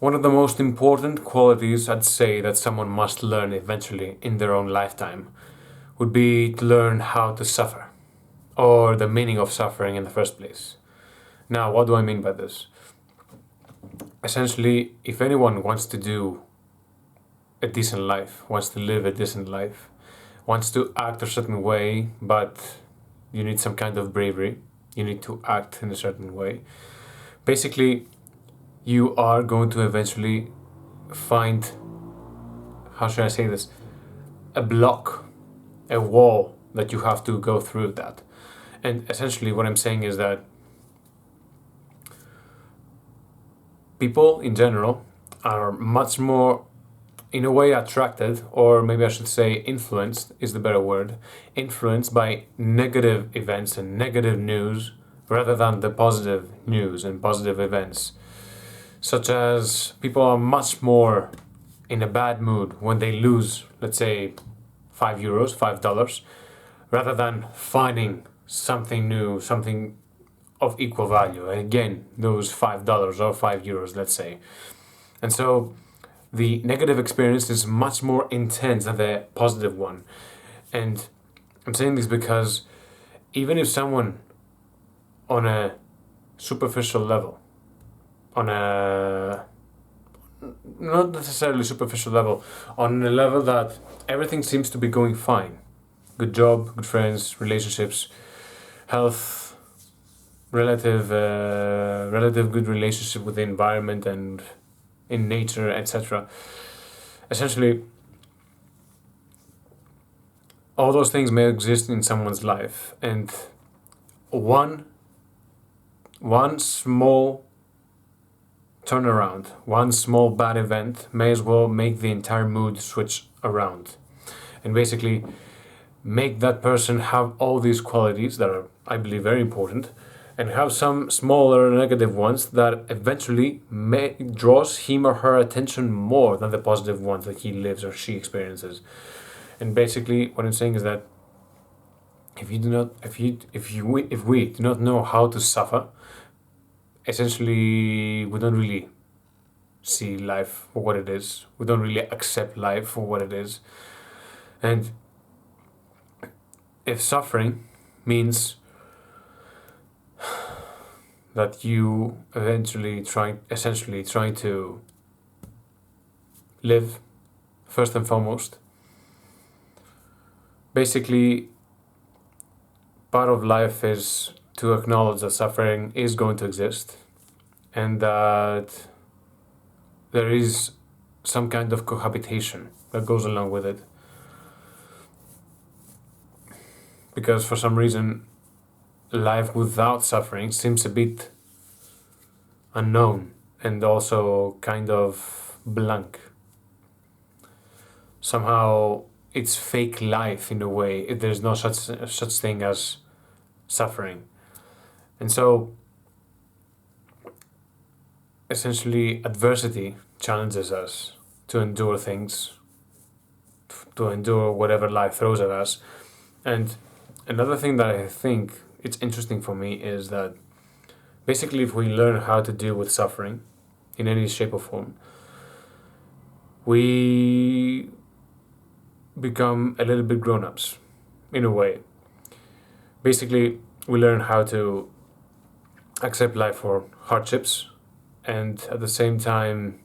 One of the most important qualities I'd say that someone must learn eventually in their own lifetime would be to learn how to suffer, or the meaning of suffering in the first place. Now, what do I mean by this? Essentially, if anyone wants to do a decent life, wants to live a decent life, wants to act a certain way, but you need some kind of bravery, you need to act in a certain way. Basically, you are going to eventually find, how should I say this, a block, a wall that you have to go through that. And essentially, what I'm saying is that people in general are much more, in a way, attracted, or maybe I should say influenced is the better word, influenced by negative events and negative news rather than the positive news and positive events. Such as people are much more in a bad mood when they lose, let's say, €5, $5, rather than finding something new, something of equal value. And again, those $5 or €5, let's say. And so the negative experience is much more intense than the positive one. And I'm saying this because even if someone on a superficial level, on a not necessarily superficial level, on a level that everything seems to be going fine, good job, good friends, relationships, health, relative good relationship with the environment and in nature, etc. Essentially, all those things may exist in someone's life, and one small turnaround, one small bad event may as well make the entire mood switch around, and basically make that person have all these qualities that are, I believe, very important, and have some smaller negative ones that eventually draws him or her attention more than the positive ones that he lives or she experiences. And basically, what I'm saying is that if we do not know how to suffer, essentially we don't really see life for what it is. We don't really accept life for what it is. And if suffering means that you essentially trying to live first and foremost, basically part of life is to acknowledge that suffering is going to exist and that there is some kind of cohabitation that goes along with it. Because for some reason, life without suffering seems a bit unknown and also kind of blank. Somehow it's fake life in a way. There's no such thing as suffering. And so essentially adversity challenges us to endure things, to endure whatever life throws at us. And another thing that I think it's interesting for me is that basically if we learn how to deal with suffering in any shape or form, we become a little bit grown-ups in a way. Basically, we learn how to accept life for hardships, and at the same time,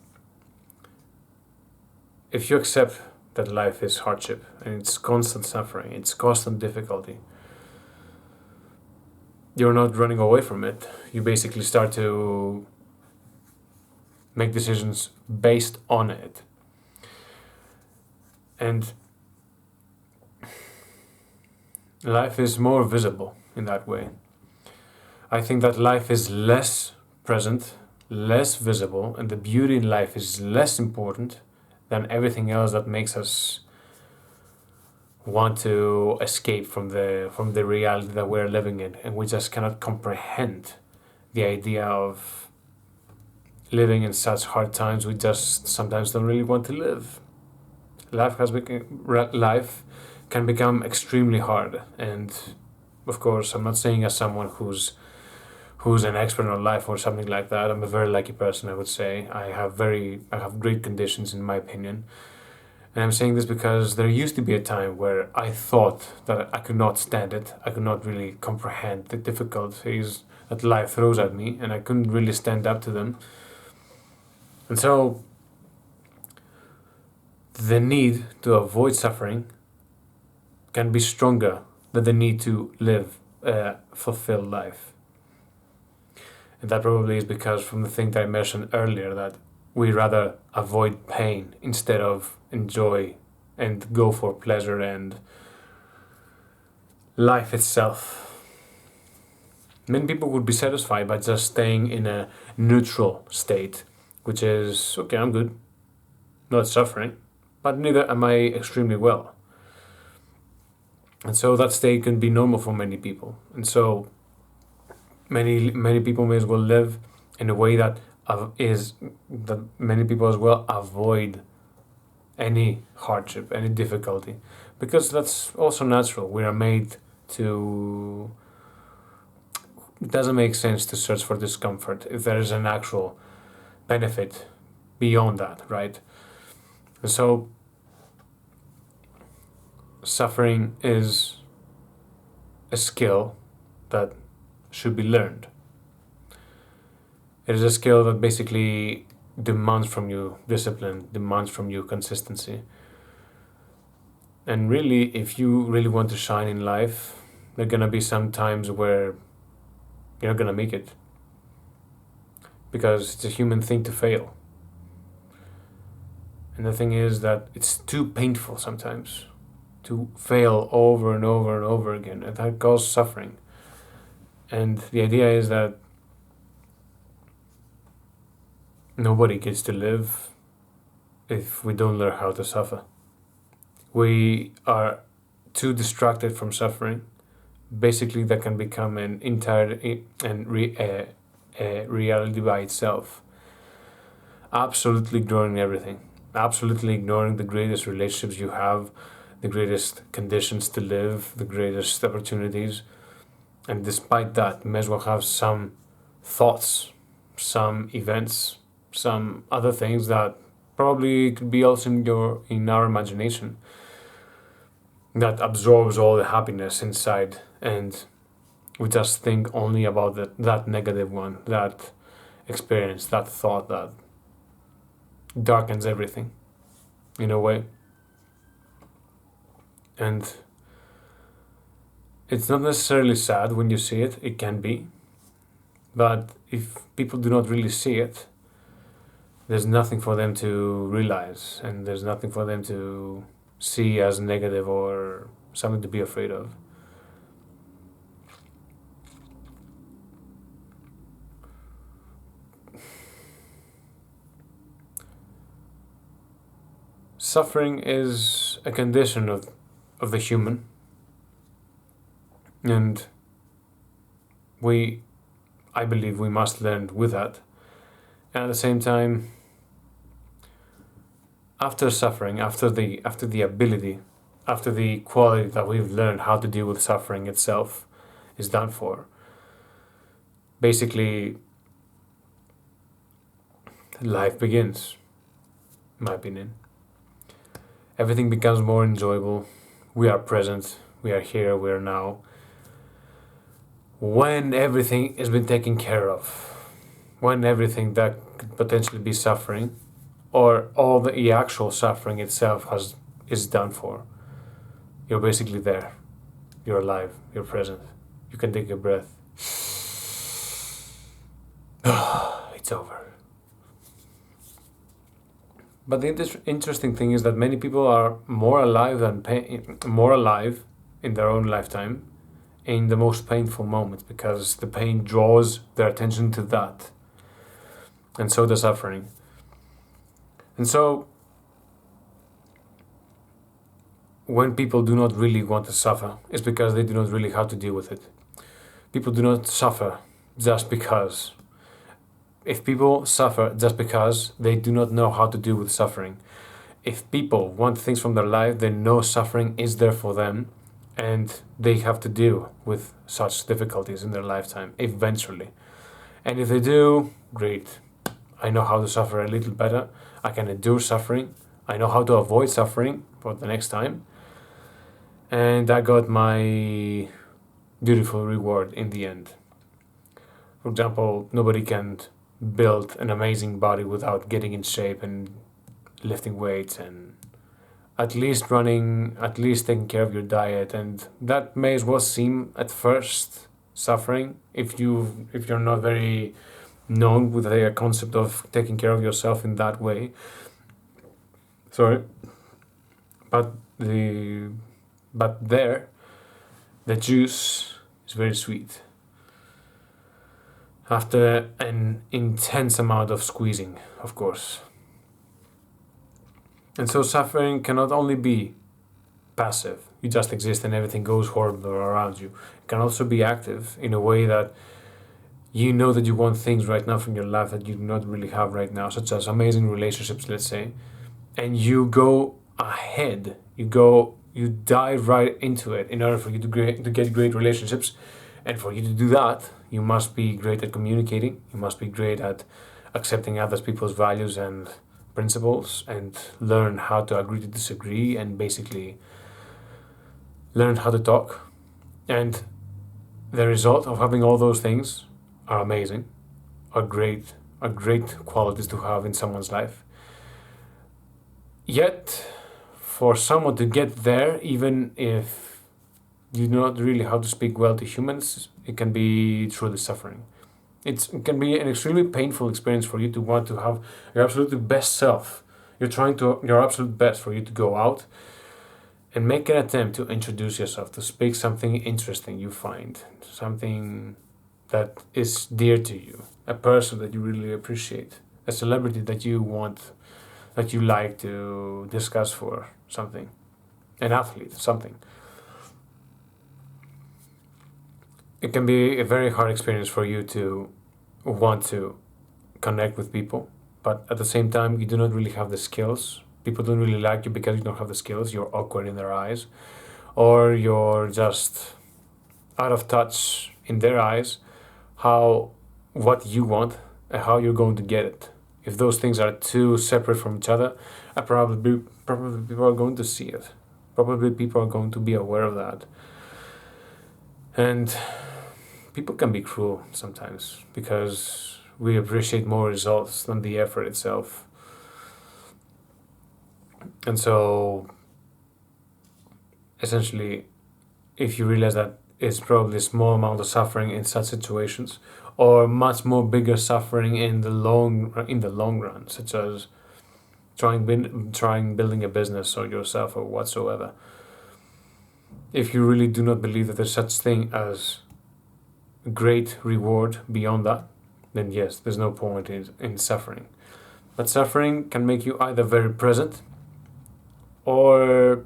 if you accept that life is hardship and it's constant suffering, it's constant difficulty, you're not running away from it. You basically start to make decisions based on it. And life is more visible in that way. I think that life is less present, less visible, and the beauty in life is less important than everything else that makes us want to escape from the reality that we're living in, and we just cannot comprehend the idea of living in such hard times. We just sometimes don't really want to live. Life can become extremely hard, and of course I'm not saying as someone who who's an expert on life or something like that. I'm a very lucky person, I would say. I have great conditions in my opinion. And I'm saying this because there used to be a time where I thought that I could not stand it. I could not really comprehend the difficulties that life throws at me, and I couldn't really stand up to them. And so the need to avoid suffering can be stronger than the need to live a fulfilled life. And that probably is because from the thing that I mentioned earlier, that we rather avoid pain instead of enjoy and go for pleasure and life itself. Many people would be satisfied by just staying in a neutral state, which is, okay, I'm good, not suffering, but neither am I extremely well. And so that state can be normal for many people. And so many people may as well live in a way that many people as well avoid any hardship, any difficulty, because that's also natural. We are made to. It doesn't make sense to search for discomfort if there is an actual benefit beyond that, right? And so suffering is a skill that should be learned. It is a skill that basically demands from you discipline, demands from you consistency. And really, if you really want to shine in life, there are gonna be some times where you're not gonna make it. Because it's a human thing to fail. And the thing is that it's too painful sometimes to fail over and over and over again, and that causes suffering. And the idea is that nobody gets to live if we don't learn how to suffer. We are too distracted from suffering. Basically, that can become an entire reality by itself. Absolutely ignoring everything. Absolutely ignoring the greatest relationships you have, the greatest conditions to live, the greatest opportunities. And despite that, you may as well have some thoughts, some events, some other things that probably could be also in our imagination that absorbs all the happiness inside, and we just think only about that negative one, that experience, that thought that darkens everything in a way. And it's not necessarily sad when you see it, it can be, but if people do not really see it, there's nothing for them to realize, and there's nothing for them to see as negative or something to be afraid of. Suffering is a condition of the human, and I believe we must learn with that. And at the same time, after suffering, after the ability, after the quality that we've learned how to deal with suffering itself is done for, basically life begins, in my opinion. Everything becomes more enjoyable. We are present, we are here, we are now. When everything has been taken care of, when everything that could potentially be suffering, or all the actual suffering itself is done for, you're basically there. You're alive, you're present. You can take a breath. It's over. But the interesting thing is that many people are more alive in their own lifetime in the most painful moments, because the pain draws their attention to that, and so the suffering. And so when people do not really want to suffer, it's because they do not really how to deal with it. People do not suffer just because. If people suffer just because, they do not know how to deal with suffering. If people want things from their life, they know suffering is there for them, and they have to deal with such difficulties in their lifetime eventually. And if they do, great. I know how to suffer a little better. I can endure suffering. I know how to avoid suffering for the next time. And I got my beautiful reward in the end. For example, nobody can build an amazing body without getting in shape and lifting weights and at least running, at least taking care of your diet. And that may as well seem at first suffering if you're not very known with the concept of taking care of yourself in that way. Sorry, but there the juice is very sweet after an intense amount of squeezing, of course. And so suffering cannot only be passive, you just exist and everything goes horrible around you. It can also be active in a way that you know that you want things right now from your life that you do not really have right now, such as amazing relationships, let's say, and you go ahead, you dive right into it in order for you to get great relationships. And for you to do that, you must be great at communicating, you must be great at accepting other people's values and principles, and learn how to agree to disagree, and basically learn how to talk. And the result of having all those things are amazing, are great qualities to have in someone's life. Yet, for someone to get there, even if you do not really how to speak well to humans, it can be truly suffering. It can be an extremely painful experience for you to want to have your absolute best self. You're trying to your absolute best for you to go out and make an attempt to introduce yourself, to speak something interesting you find, something that is dear to you, a person that you really appreciate, a celebrity that you want, that you like to discuss for something, an athlete, something. It can be a very hard experience for you to want to connect with people, but at the same time, you do not really have the skills. People don't really like you because you don't have the skills. You're awkward in their eyes, or you're just out of touch in their eyes how what you want and how you're going to get it. If those things are too separate from each other, probably people are going to see it. Probably people are going to be aware of that. And people can be cruel sometimes because we appreciate more results than the effort itself. And so, essentially, if you realize that it's probably a small amount of suffering in such situations, or much more bigger suffering in the long run, such as trying building a business or yourself or whatsoever. If you really do not believe that there's such thing as great reward beyond that, then yes, there's no point in suffering. But suffering can make you either very present or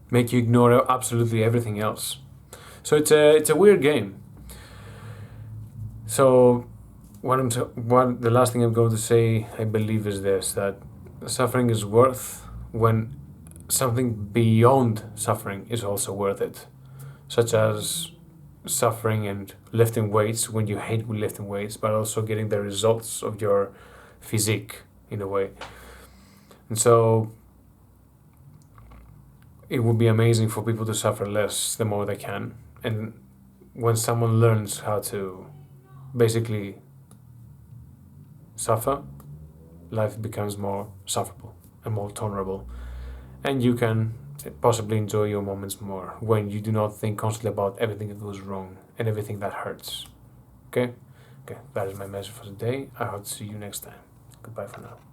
make you ignore absolutely everything else. So it's a weird game. So what the last thing I'm going to say, I believe, is this: that suffering is worth when something beyond suffering is also worth it, such as suffering and lifting weights when you hate lifting weights, but also getting the results of your physique in a way. And so it would be amazing for people to suffer less the more they can. And when someone learns how to basically suffer, life becomes more sufferable and more tolerable. And you can possibly enjoy your moments more when you do not think constantly about everything that goes wrong and everything that hurts. Okay? Okay, that is my message for today. I hope to see you next time. Goodbye for now.